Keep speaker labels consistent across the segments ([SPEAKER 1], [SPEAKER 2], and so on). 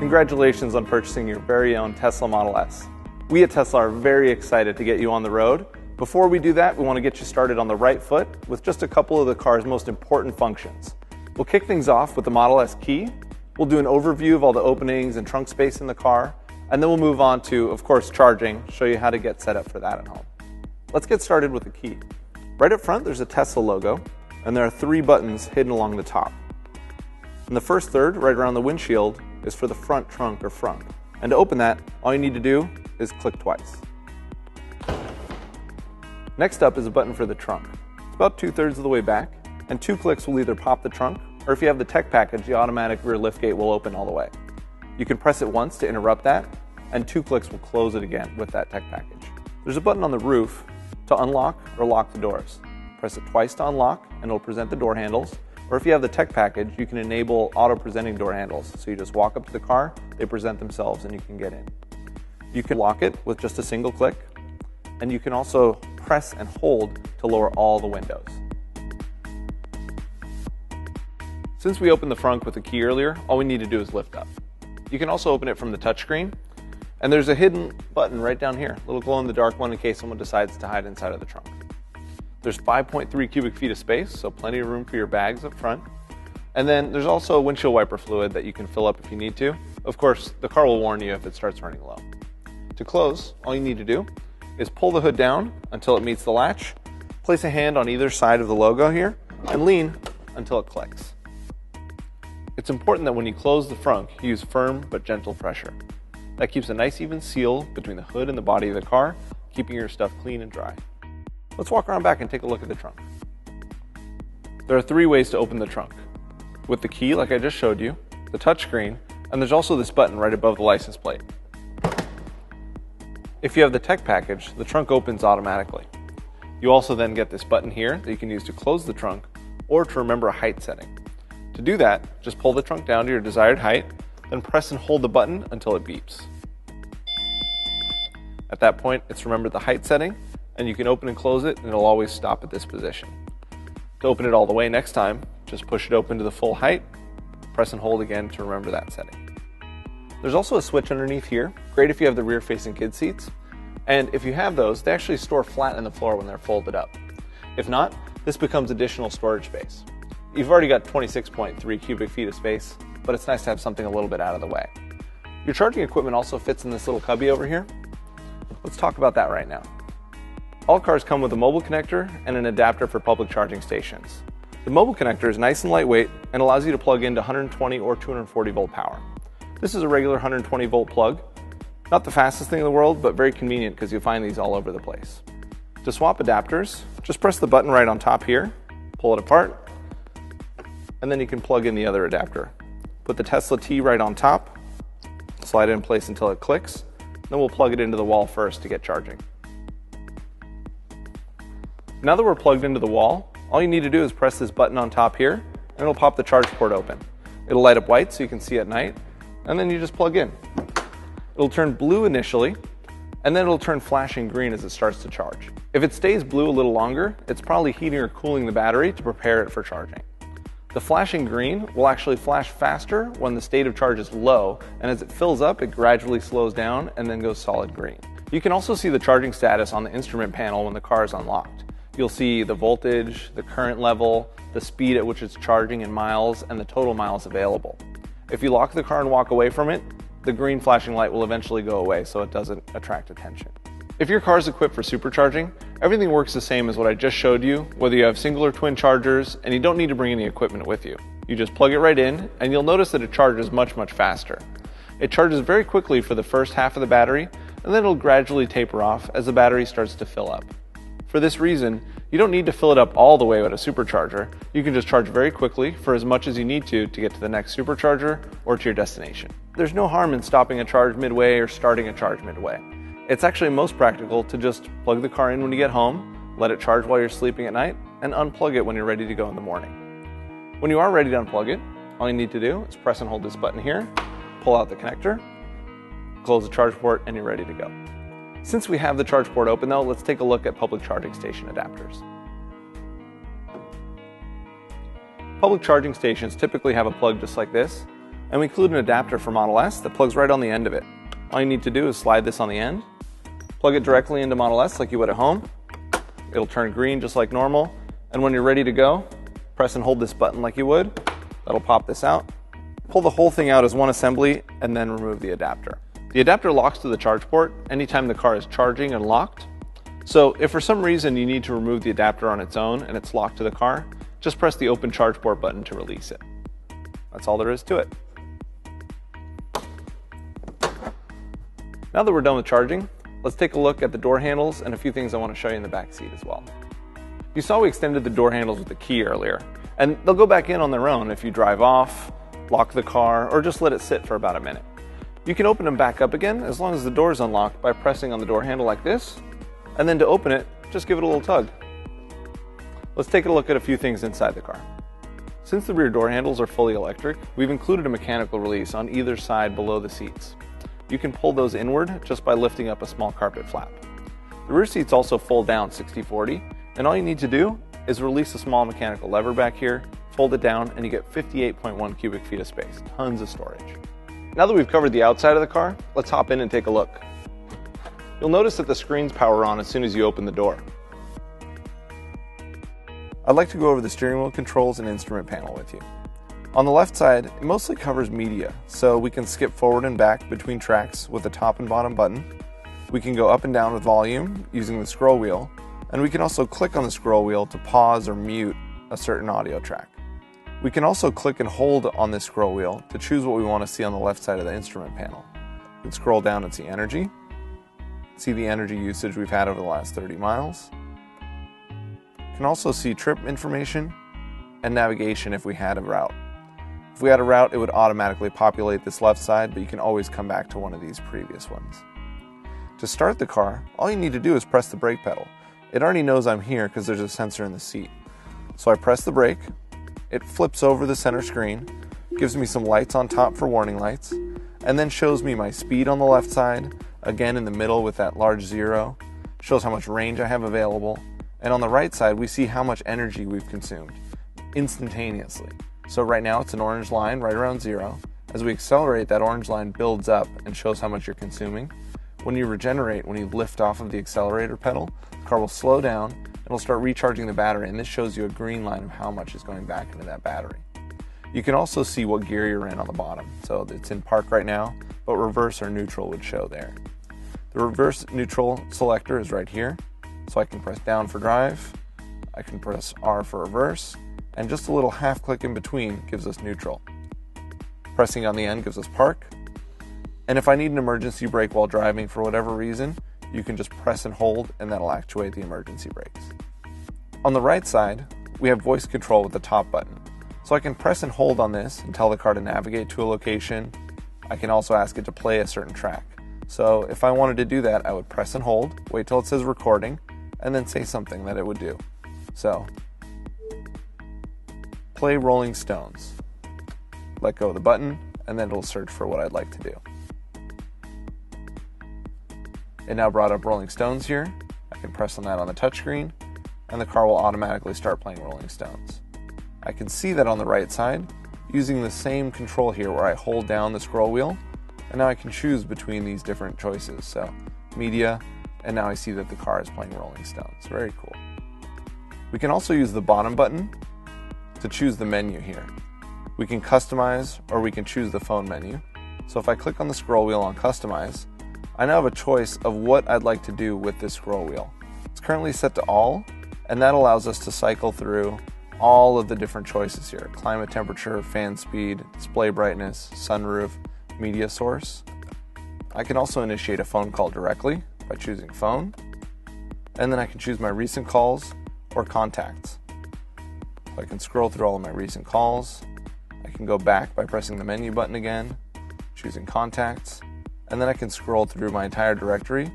[SPEAKER 1] Congratulations on purchasing your very own Tesla Model S. We at Tesla are very excited to get you on the road. Before we do that, we want to get you started on the right foot with just a couple of the car's most important functions. We'll kick things off with the Model S key. We'll do an overview of all the openings and trunk space in the car, and then we'll move on to, of course, charging, show you how to get set up for that at home. Let's get started with the key. Right up front, there's a Tesla logo, and there are 3 buttons hidden along the top. And the first third, right around the windshield, is for the front trunk or frunk. And to open that, all you need to do is click twice. Next up is a button for the trunk. It's about 2/3 of the way back, and 2 clicks will either pop the trunk, or if you have the tech package, the automatic rear liftgate will open all the way. You can press it once to interrupt that, and 2 clicks will close it again with that tech package. There's a button on the roof to unlock or lock the doors. Press it twice to unlock, and it'll present the door handles. Or if you have the tech package, you can enable auto-presenting door handles. So you just walk up to the car, they present themselves, and you can get in. You can lock it with just a single click, and you can also press and hold to lower all the windows. Since we opened the frunk with the key earlier, all we need to do is lift up. You can also open it from the touchscreen, and there's a hidden button right down here, a little glow-in-the-dark one in case someone decides to hide inside of the trunk. There's 5.3 cubic feet of space, so plenty of room for your bags up front. And then there's also windshield wiper fluid that you can fill up if you need to. Of course, the car will warn you if it starts running low. To close, all you need to do is pull the hood down until it meets the latch, place a hand on either side of the logo here, and lean until it clicks. It's important that when you close the frunk, you use firm but gentle pressure. That keeps a nice even seal between the hood and the body of the car, keeping your stuff clean and dry. Let's walk around back and take a look at the trunk. There are 3 ways to open the trunk. With the key, like I just showed you, the touchscreen, and there's also this button right above the license plate. If you have the tech package, the trunk opens automatically. You also then get this button here that you can use to close the trunk or to remember a height setting. To do that, just pull the trunk down to your desired height, then press and hold the button until it beeps. At that point, it's remembered the height setting, and you can open and close it, and it'll always stop at this position. To open it all the way next time, just push it open to the full height, press and hold again to remember that setting. There's also a switch underneath here, great if you have the rear-facing kid seats, and if you have those, they actually store flat in the floor when they're folded up. If not, this becomes additional storage space. You've already got 26.3 cubic feet of space, but it's nice to have something a little bit out of the way. Your charging equipment also fits in this little cubby over here. Let's talk about that right now. All cars come with a mobile connector and an adapter for public charging stations. The mobile connector is nice and lightweight and allows you to plug into 120 or 240 volt power. This is a regular 120 volt plug. Not the fastest thing in the world, but very convenient because you'll find these all over the place. To swap adapters, just press the button right on top here, pull it apart, and then you can plug in the other adapter. Put the Tesla T right on top, slide it in place until it clicks, then we'll plug it into the wall first to get charging. Now that we're plugged into the wall, all you need to do is press this button on top here, and it'll pop the charge port open. It'll light up white so you can see at night, and then you just plug in. It'll turn blue initially, and then it'll turn flashing green as it starts to charge. If it stays blue a little longer, it's probably heating or cooling the battery to prepare it for charging. The flashing green will actually flash faster when the state of charge is low, and as it fills up, it gradually slows down and then goes solid green. You can also see the charging status on the instrument panel when the car is unlocked. You'll see the voltage, the current level, the speed at which it's charging in miles, and the total miles available. If you lock the car and walk away from it, the green flashing light will eventually go away so it doesn't attract attention. If your car is equipped for supercharging, everything works the same as what I just showed you, whether you have single or twin chargers, and you don't need to bring any equipment with you. You just plug it right in, and you'll notice that it charges much faster. It charges very quickly for the first half of the battery, and then it'll gradually taper off as the battery starts to fill up. For this reason, you don't need to fill it up all the way with a supercharger. You can just charge very quickly for as much as you need to get to the next supercharger or to your destination. There's no harm in stopping a charge midway or starting a charge midway. It's actually most practical to just plug the car in when you get home, let it charge while you're sleeping at night, and unplug it when you're ready to go in the morning. When you are ready to unplug it, all you need to do is press and hold this button here, pull out the connector, close the charge port, and you're ready to go. Since we have the charge port open though, let's take a look at public charging station adapters. Public charging stations typically have a plug just like this, And we include an adapter for Model S that plugs right on the end of it. All you need to do is slide this on the end, plug it directly into Model S like you would at home. It'll turn green just like normal. And when you're ready to go, press and hold this button like you would. That'll pop this out. Pull the whole thing out as one assembly and then remove the adapter. The adapter locks to the charge port anytime the car is charging and locked. So if for some reason you need to remove the adapter on its own and it's locked to the car, just press the open charge port button to release it. That's all there is to it. Now that we're done with charging, let's take a look at the door handles and a few things I want to show you in the back seat as well. You saw we extended the door handles with the key earlier, and they'll go back in on their own if you drive off, lock the car, or just let it sit for about a minute. You can open them back up again as long as the door is unlocked by pressing on the door handle like this, and then to open it, just give it a little tug. Let's take a look at a few things inside the car. Since the rear door handles are fully electric, we've included a mechanical release on either side below the seats. You can pull those inward just by lifting up a small carpet flap. The rear seats also fold down 60/40, and all you need to do is release a small mechanical lever back here, fold it down, and you get 58.1 cubic feet of space, tons of storage. Now that we've covered the outside of the car, let's hop in and take a look. You'll notice that the screens power on as soon as you open the door. I'd like to go over the steering wheel controls and instrument panel with you. On the left side, it mostly covers media, so we can skip forward and back between tracks with the top and bottom button. We can go up and down with volume using the scroll wheel, and we can also click on the scroll wheel to pause or mute a certain audio track. We can also click and hold on this scroll wheel to choose what we want to see on the left side of the instrument panel. We can scroll down and see energy, see the energy usage we've had over the last 30 miles. You can also see trip information and navigation if we had a route. If we had a route, it would automatically populate this left side, but you can always come back to one of these previous ones. To start the car, all you need to do is press the brake pedal. It already knows I'm here because there's a sensor in the seat. So I press the brake, it flips over the center screen, gives me some lights on top for warning lights, and then shows me my speed on the left side, again in the middle with that large 0, shows how much range I have available, and on the right side we see how much energy we've consumed instantaneously. So right now it's an orange line right around 0. As we accelerate, that orange line builds up and shows how much you're consuming. When you regenerate, when you lift off of the accelerator pedal, the car will slow down and it'll start recharging the battery, and this shows you a green line of how much is going back into that battery. You can also see what gear you're in on the bottom. So it's in park right now, but reverse or neutral would show there. The reverse neutral selector is right here. So I can press down for drive, I can press R for reverse, and just a little half click in between gives us neutral. Pressing on the end gives us park. And if I need an emergency brake while driving for whatever reason, you can just press and hold and that'll actuate the emergency brakes. On the right side, we have voice control with the top button. So I can press and hold on this and tell the car to navigate to a location. I can also ask it to play a certain track. So if I wanted to do that, I would press and hold, wait till it says recording, and then say something that it would do. So, play Rolling Stones. Let go of the button, and then it'll search for what I'd like to do. It now brought up Rolling Stones here. I can press on that on the touchscreen, and the car will automatically start playing Rolling Stones. I can see that on the right side using the same control here where I hold down the scroll wheel, and now I can choose between these different choices. So, media, and now I see that the car is playing Rolling Stones. Very cool. We can also use the bottom button to choose the menu here. We can customize or we can choose the phone menu. So if I click on the scroll wheel on customize, I now have a choice of what I'd like to do with this scroll wheel. It's currently set to all, and that allows us to cycle through all of the different choices here. Climate temperature, fan speed, display brightness, sunroof, media source. I can also initiate a phone call directly by choosing phone, and then I can choose my recent calls or contacts. So I can scroll through all of my recent calls. I can go back by pressing the menu button again, choosing contacts, and then I can scroll through my entire directory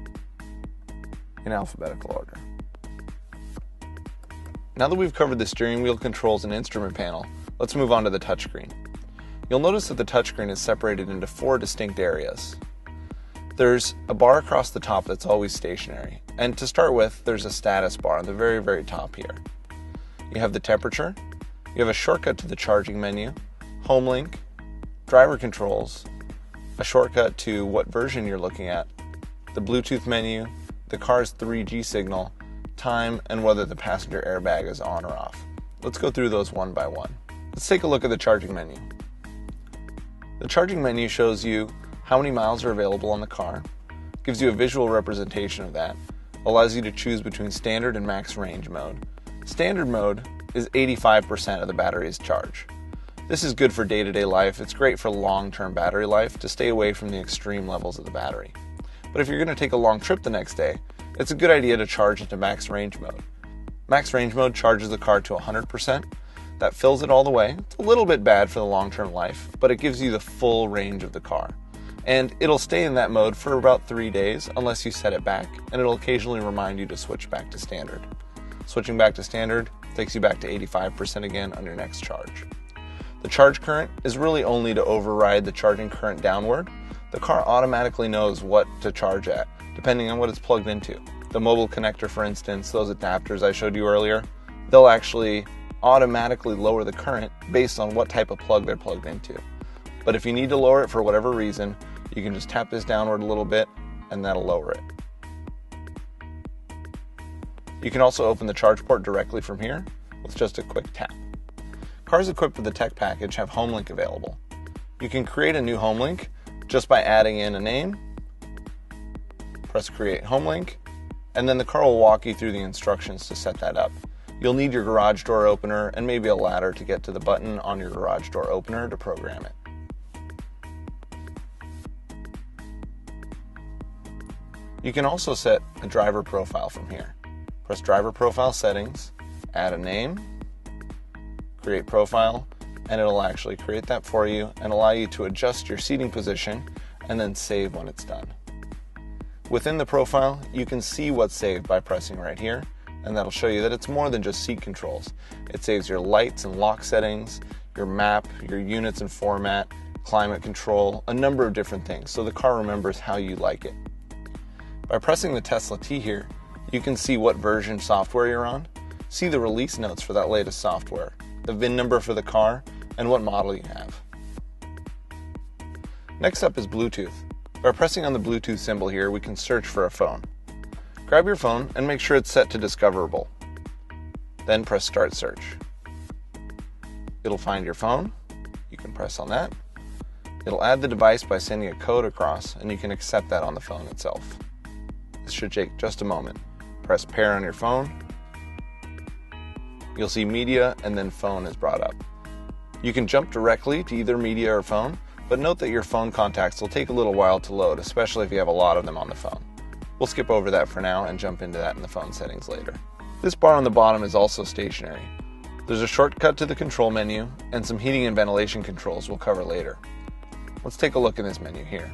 [SPEAKER 1] in alphabetical order. Now that we've covered the steering wheel controls and instrument panel, let's move on to the touchscreen. You'll notice that the touchscreen is separated into 4 distinct areas. There's a bar across the top that's always stationary, and to start with, there's a status bar on the very, very top here. You have the temperature, you have a shortcut to the charging menu, home link, driver controls, a shortcut to what version you're looking at, the Bluetooth menu, the car's 3G signal, time, and whether the passenger airbag is on or off. Let's go through those one by one. Let's take a look at the charging menu. The charging menu shows you how many miles are available on the car, gives you a visual representation of that, allows you to choose between standard and max range mode. Standard mode is 85% of the battery's charge. This is good for day-to-day life. It's great for long-term battery life to stay away from the extreme levels of the battery. But if you're going to take a long trip the next day, it's a good idea to charge into max range mode. Max range mode charges the car to 100%. That fills it all the way. It's a little bit bad for the long-term life, but it gives you the full range of the car. And it'll stay in that mode for about 3 days unless you set it back, and it'll occasionally remind you to switch back to standard. Switching back to standard takes you back to 85% again on your next charge. The charge current is really only to override the charging current downward. The car automatically knows what to charge at, depending on what it's plugged into. The mobile connector, for instance, those adapters I showed you earlier, they'll actually automatically lower the current based on what type of plug they're plugged into. But if you need to lower it for whatever reason, you can just tap this downward a little bit and that'll lower it. You can also open the charge port directly from here with just a quick tap. Cars equipped with the tech package have home link available. You can create a new home link just by adding in a name, press create home link, and then the car will walk you through the instructions to set that up. You'll need your garage door opener and maybe a ladder to get to the button on your garage door opener to program it. You can also set a driver profile from here. Press driver profile settings, add a name, create profile, and it'll actually create that for you and allow you to adjust your seating position and then save when it's done. Within the profile, you can see what's saved by pressing right here, and that'll show you that it's more than just seat controls. It saves your lights and lock settings, your map, your units and format, climate control, a number of different things, so the car remembers how you like it. By pressing the Tesla T here, you can see what version software you're on, see the release notes for that latest software, the VIN number for the car, and what model you have. Next up is Bluetooth. By pressing on the Bluetooth symbol here, we can search for a phone. Grab your phone and make sure it's set to discoverable. Then press Start Search. It'll find your phone. You can press on that. It'll add the device by sending a code across, and you can accept that on the phone itself. This should take just a moment. Press Pair on your phone. You'll see Media and then Phone is brought up. You can jump directly to either media or phone, but note that your phone contacts will take a little while to load, especially if you have a lot of them on the phone. We'll skip over that for now and jump into that in the phone settings later. This bar on the bottom is also stationary. There's a shortcut to the control menu and some heating and ventilation controls we'll cover later. Let's take a look in this menu here.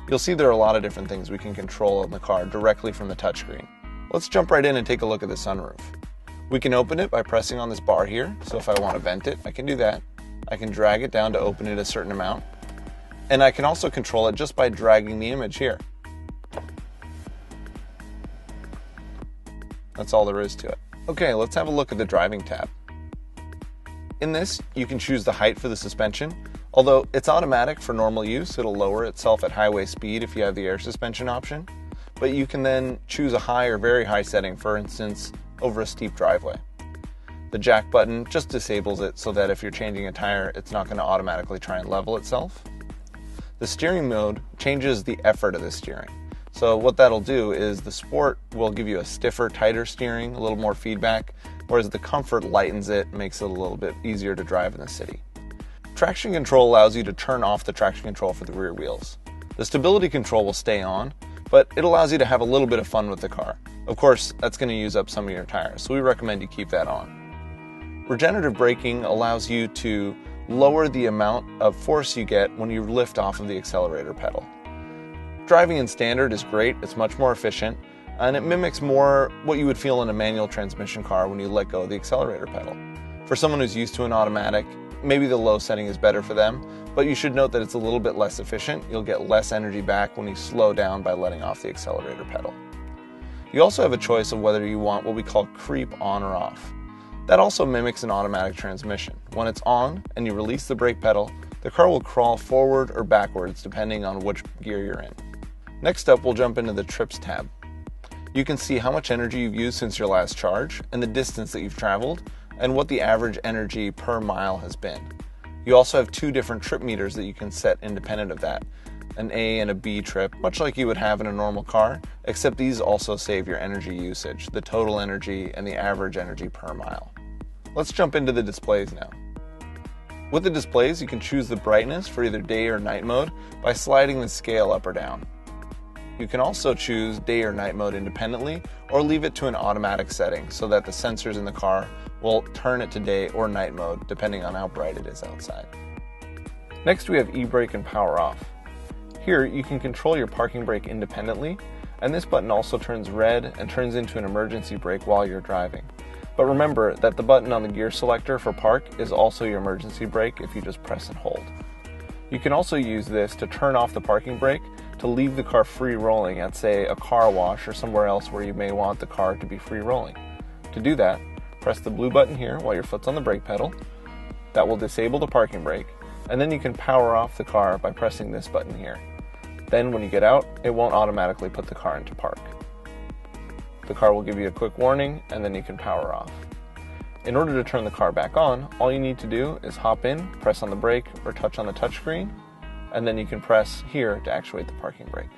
[SPEAKER 1] You'll see there are a lot of different things we can control on the car directly from the touchscreen. Let's jump right in and take a look at the sunroof. We can open it by pressing on this bar here, so if I want to vent it, I can do that. I can drag it down to open it a certain amount, and I can also control it just by dragging the image here. That's all there is to it. Okay, let's have a look at the driving tab. In this, you can choose the height for the suspension. Although it's automatic for normal use, it'll lower itself at highway speed if you have the air suspension option. But you can then choose a high or very high setting, for instance, over a steep driveway. The jack button just disables it so that if you're changing a tire, it's not going to automatically try and level itself. The steering mode changes the effort of the steering. So what that'll do is the Sport will give you a stiffer, tighter steering, a little more feedback, whereas the Comfort lightens it, makes it a little bit easier to drive in the city. Traction control allows you to turn off the traction control for the rear wheels. The stability control will stay on, but it allows you to have a little bit of fun with the car. Of course, that's going to use up some of your tires, so we recommend you keep that on. Regenerative braking allows you to lower the amount of force you get when you lift off of the accelerator pedal. Driving in standard is great, it's much more efficient, and it mimics more what you would feel in a manual transmission car when you let go of the accelerator pedal. For someone who's used to an automatic, maybe the low setting is better for them, but you should note that it's a little bit less efficient. You'll get less energy back when you slow down by letting off the accelerator pedal. You also have a choice of whether you want what we call creep on or off. That also mimics an automatic transmission. When it's on and you release the brake pedal, The car will crawl forward or backwards depending on which gear you're in. Next up, we'll jump into the trips tab. You can see how much energy you've used since your last charge, and the distance that you've traveled, and what the average energy per mile has been. You also have two different trip meters that you can set independent of that, an A and a B trip, much like you would have in a normal car, except these also save your energy usage, the total energy and the average energy per mile. Let's jump into the displays now. With the displays, you can choose the brightness for either day or night mode by sliding the scale up or down. You can also choose day or night mode independently, or leave it to an automatic setting so that the sensors in the car will turn it to day or night mode depending on how bright it is outside. Next, we have e-brake and power off. Here you can control your parking brake independently, and this button also turns red and turns into an emergency brake while you're driving. But remember that the button on the gear selector for park is also your emergency brake if you just press and hold. You can also use this to turn off the parking brake to leave the car free rolling at, say, a car wash or somewhere else where you may want the car to be free rolling. To do that, press the blue button here while your foot's on the brake pedal. That will disable the parking brake, and then you can power off the car by pressing this button here. Then when you get out, it won't automatically put the car into park. The car will give you a quick warning, and then you can power off. In order to turn the car back on, all you need to do is hop in, press on the brake, or touch on the touchscreen, and then you can press here to actuate the parking brake.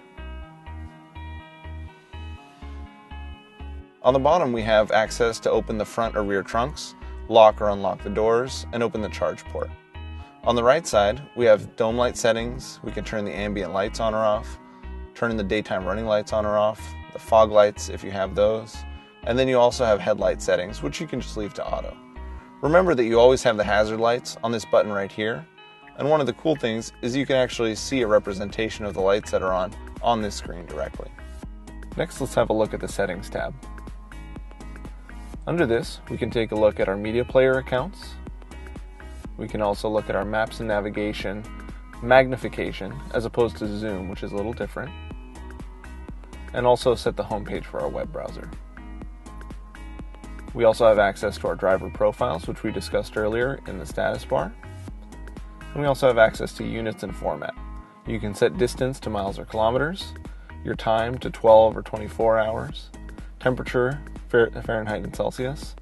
[SPEAKER 1] On the bottom, we have access to open the front or rear trunks, lock or unlock the doors, and open the charge port. On the right side, we have dome light settings. We can turn the ambient lights on or off, turn the daytime running lights on or off, the fog lights if you have those, and then you also have headlight settings, which you can just leave to auto. Remember that you always have the hazard lights on this button right here, and one of the cool things is you can actually see a representation of the lights that are on this screen directly. Next, let's have a look at the settings tab. Under this, we can take a look at our media player accounts. We can also look at our maps and navigation magnification as opposed to zoom, which is a little different, and also set the home page for our web browser. We also have access to our driver profiles, which we discussed earlier in the status bar. And we also have access to units and format. You can set distance to miles or kilometers, your time to 12 or 24 hours, temperature, Fahrenheit and Celsius,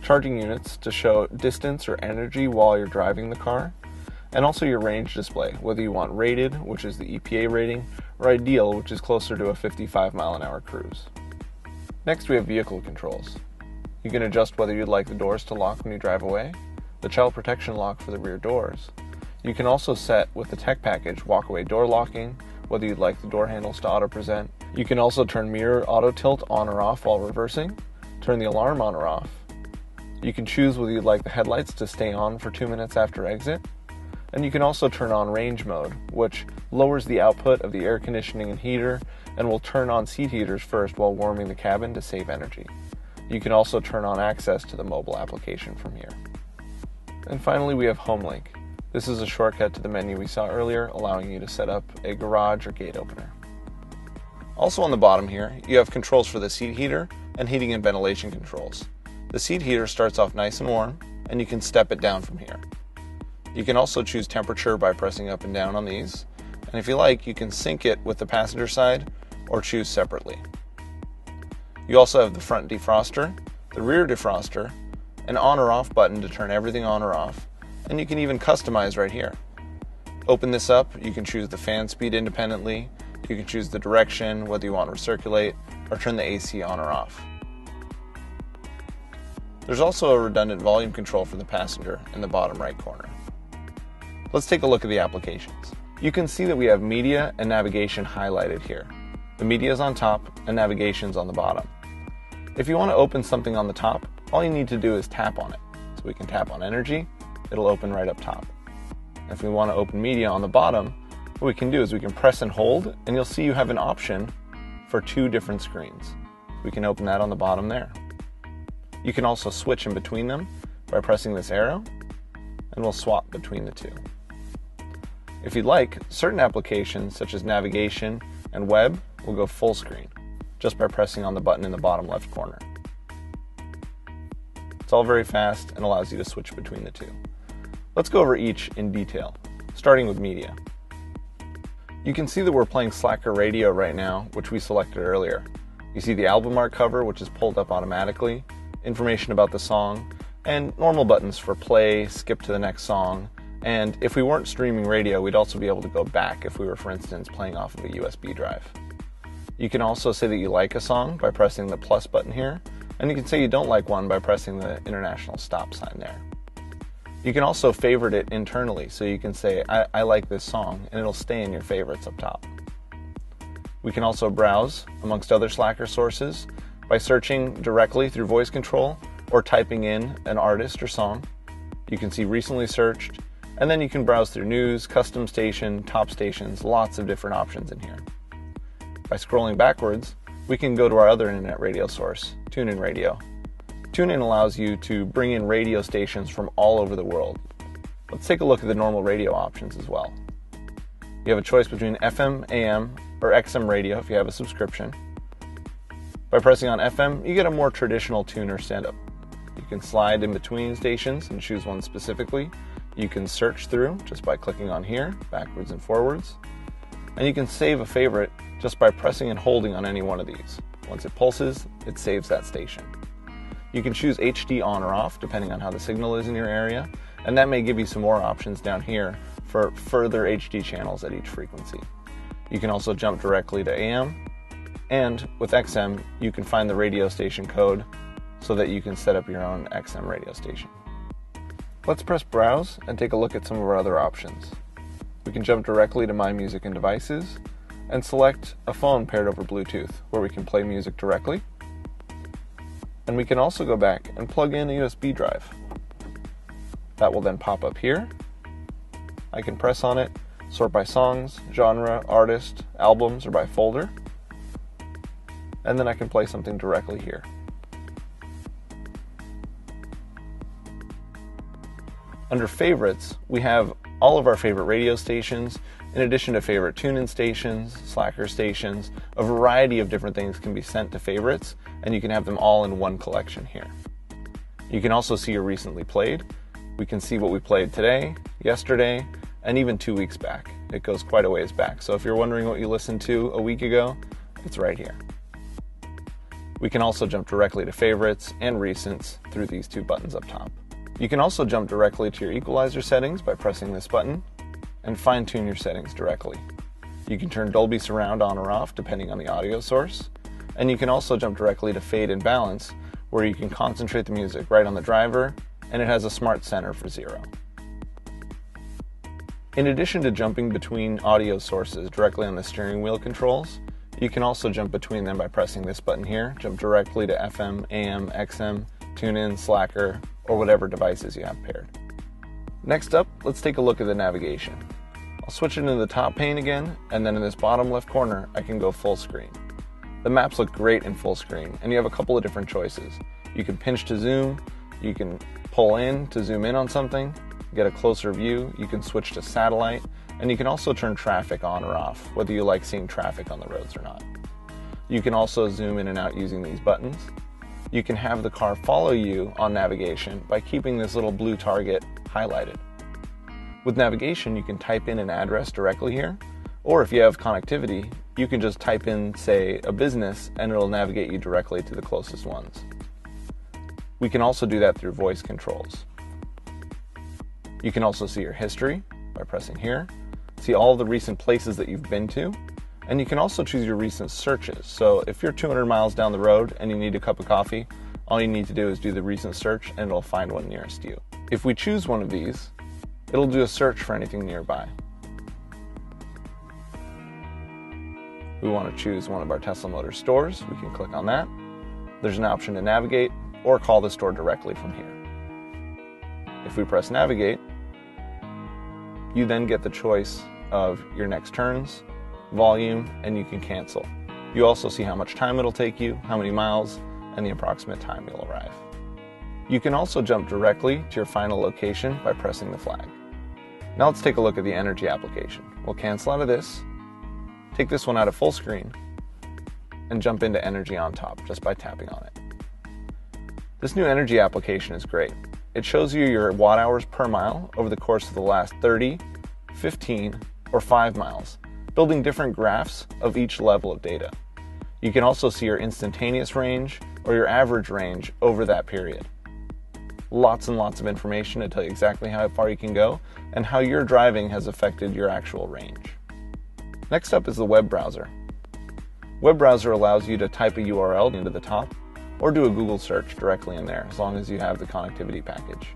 [SPEAKER 1] charging units to show distance or energy while you're driving the car, and also your range display, whether you want rated, which is the EPA rating, or ideal, which is closer to a 55 mile an hour cruise. Next, we have vehicle controls. You can adjust whether you'd like the doors to lock when you drive away, the child protection lock for the rear doors. You can also set, with the tech package, walk-away door locking, whether you'd like the door handles to auto-present. You can also turn mirror auto-tilt on or off while reversing, turn the alarm on or off. You can choose whether you'd like the headlights to stay on for 2 minutes after exit, and you can also turn on range mode, which lowers the output of the air conditioning and heater and will turn on seat heaters first while warming the cabin to save energy. You can also turn on access to the mobile application from here. And finally, we have Home Link. This is a shortcut to the menu we saw earlier, allowing you to set up a garage or gate opener. Also on the bottom here, you have controls for the seat heater and heating and ventilation controls. The seat heater starts off nice and warm, and you can step it down from here. You can also choose temperature by pressing up and down on these, and if you like, you can sync it with the passenger side or choose separately. You also have the front defroster, the rear defroster, an on or off button to turn everything on or off, and you can even customize right here. Open this up, you can choose the fan speed independently, you can choose the direction, whether you want to recirculate, or turn the AC on or off. There's also a redundant volume control for the passenger in the bottom right corner. Let's take a look at the applications. You can see that we have media and navigation highlighted here. The media is on top and navigation is on the bottom. If you want to open something on the top, all you need to do is tap on it. So we can tap on energy, it'll open right up top. If we want to open media on the bottom, what we can do is we can press and hold, and you'll see you have an option for 2 different screens. We can open that on the bottom there. You can also switch in between them by pressing this arrow, and we'll swap between the 2. If you'd like, certain applications such as navigation and web will go full screen just by pressing on the button in the bottom left corner. It's all very fast and allows you to switch between the 2. Let's go over each in detail. starting with media. You can see that we're playing Slacker Radio right now, which we selected earlier. You see the album art cover, which is pulled up automatically, information about the song, and normal buttons for play, skip to the next song, and if we weren't streaming radio, we'd also be able to go back if we were, for instance, playing off of a USB drive. You can also say that you like a song by pressing the plus button here, and you can say you don't like one by pressing the international stop sign there. You can also favorite it internally, so you can say, I like this song, and it'll stay in your favorites up top. We can also browse amongst other Slacker sources by searching directly through voice control or typing in an artist or song. You can see recently searched, and then you can browse through news, custom station, top stations, lots of different options in here. By scrolling backwards, we can go to our other internet radio source, TuneIn Radio. TuneIn allows you to bring in radio stations from all over the world. Let's take a look at the normal radio options as well. You have a choice between FM, AM, or XM radio if you have a subscription. By pressing on FM, you get a more traditional tuner setup. You can slide in between stations and choose one specifically. You can search through just by clicking on here, backwards and forwards. And you can save a favorite just by pressing and holding on any one of these. Once it pulses, it saves that station. You can choose HD on or off depending on how the signal is in your area, and that may give you some more options down here for further HD channels at each frequency. You can also jump directly to AM, and with XM, you can find the radio station code so that you can set up your own XM radio station. Let's press Browse and take a look at some of our other options. We can jump directly to My Music and Devices and select a phone paired over Bluetooth where we can play music directly. And we can also go back and plug in a USB drive. That will then pop up here. I can press on it, sort by songs, genre, artist, albums, or by folder. And then I can play something directly here. Under Favorites, we have all of our favorite radio stations, in addition to favorite tune-in stations, Slacker stations. A variety of different things can be sent to favorites, and you can have them all in one collection here. You can also see your recently played. We can see what we played today, yesterday, and even 2 weeks back. It goes quite a ways back, so if you're wondering what you listened to a week ago, it's right here. We can also jump directly to favorites and recents through these two buttons up top. You can also jump directly to your equalizer settings by pressing this button and fine-tune your settings directly. You can turn Dolby Surround on or off depending on the audio source, and you can also jump directly to fade and balance where you can concentrate the music right on the driver, and it has a smart center for 0. In addition to jumping between audio sources directly on the steering wheel controls, you can also jump between them by pressing this button here, jump directly to FM, AM, XM, TuneIn, Slacker, or whatever devices you have paired. Next up, let's take a look at the navigation. I'll switch it into the top pane again, and then in this bottom left corner, I can go full screen. The maps look great in full screen, and you have a couple of different choices. You can pinch to zoom, you can pull in to zoom in on something, get a closer view, you can switch to satellite, and you can also turn traffic on or off, whether you like seeing traffic on the roads or not. You can also zoom in and out using these buttons. You can have the car follow you on navigation by keeping this little blue target highlighted. With navigation, you can type in an address directly here, or if you have connectivity, you can just type in, say, a business, and it'll navigate you directly to the closest ones. We can also do that through voice controls. You can also see your history by pressing here, see all of the recent places that you've been to, and you can also choose your recent searches. So if you're 200 miles down the road and you need a cup of coffee, all you need to do is do the recent search and it'll find one nearest you. If we choose one of these, it'll do a search for anything nearby. We want to choose one of our Tesla Motors stores, we can click on that. There's an option to navigate or call the store directly from here. If we press navigate, you then get the choice of your next turns, volume, and you can cancel. You also see how much time it'll take you, how many miles, and the approximate time you'll arrive. You can also jump directly to your final location by pressing the flag. Now let's take a look at the energy application. We'll cancel out of this, take this one out of full screen, and jump into energy on top just by tapping on it. This new energy application is great. It shows you your watt hours per mile over the course of the last 30, 15, or 5 miles, building different graphs of each level of data. You can also see your instantaneous range or your average range over that period. Lots and lots of information to tell you exactly how far you can go and how your driving has affected your actual range. Next up is the web browser. Web browser allows you to type a URL into the top or do a Google search directly in there as long as you have the connectivity package.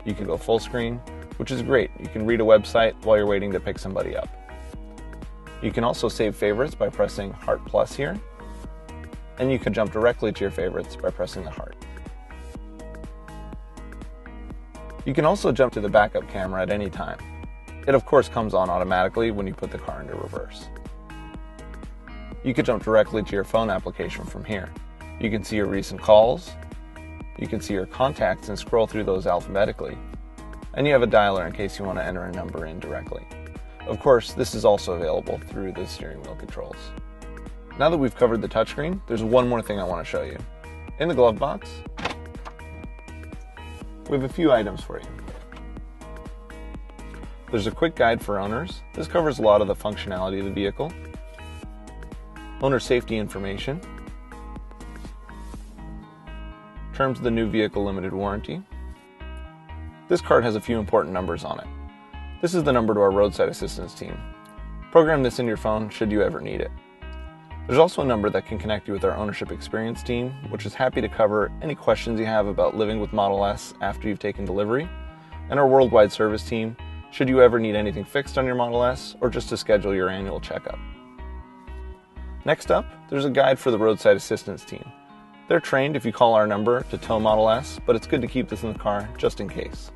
[SPEAKER 1] You can go full screen, which is great. You can read a website while you're waiting to pick somebody up. You can also save favorites by pressing Heart Plus here, and you can jump directly to your favorites by pressing the heart. You can also jump to the backup camera at any time. It of course comes on automatically when you put the car into reverse. You can jump directly to your phone application from here. You can see your recent calls, you can see your contacts and scroll through those alphabetically, and you have a dialer in case you want to enter a number in directly. Of course, this is also available through the steering wheel controls. Now that we've covered the touchscreen, there's one more thing I want to show you. In the glove box, we have a few items for you. There's a quick guide for owners. This covers a lot of the functionality of the vehicle. Owner safety information. Terms of the new vehicle limited warranty. This card has a few important numbers on it. This is the number to our roadside assistance team. Program this in your phone should you ever need it. There's also a number that can connect you with our ownership experience team, which is happy to cover any questions you have about living with Model S after you've taken delivery, and our worldwide service team, should you ever need anything fixed on your Model S or just to schedule your annual checkup. Next up, there's a guide for the roadside assistance team. They're trained if you call our number to tow Model S, but it's good to keep this in the car just in case.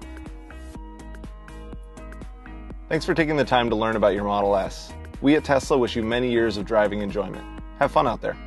[SPEAKER 1] Thanks for taking the time to learn about your Model S. We at Tesla wish you many years of driving enjoyment. Have fun out there.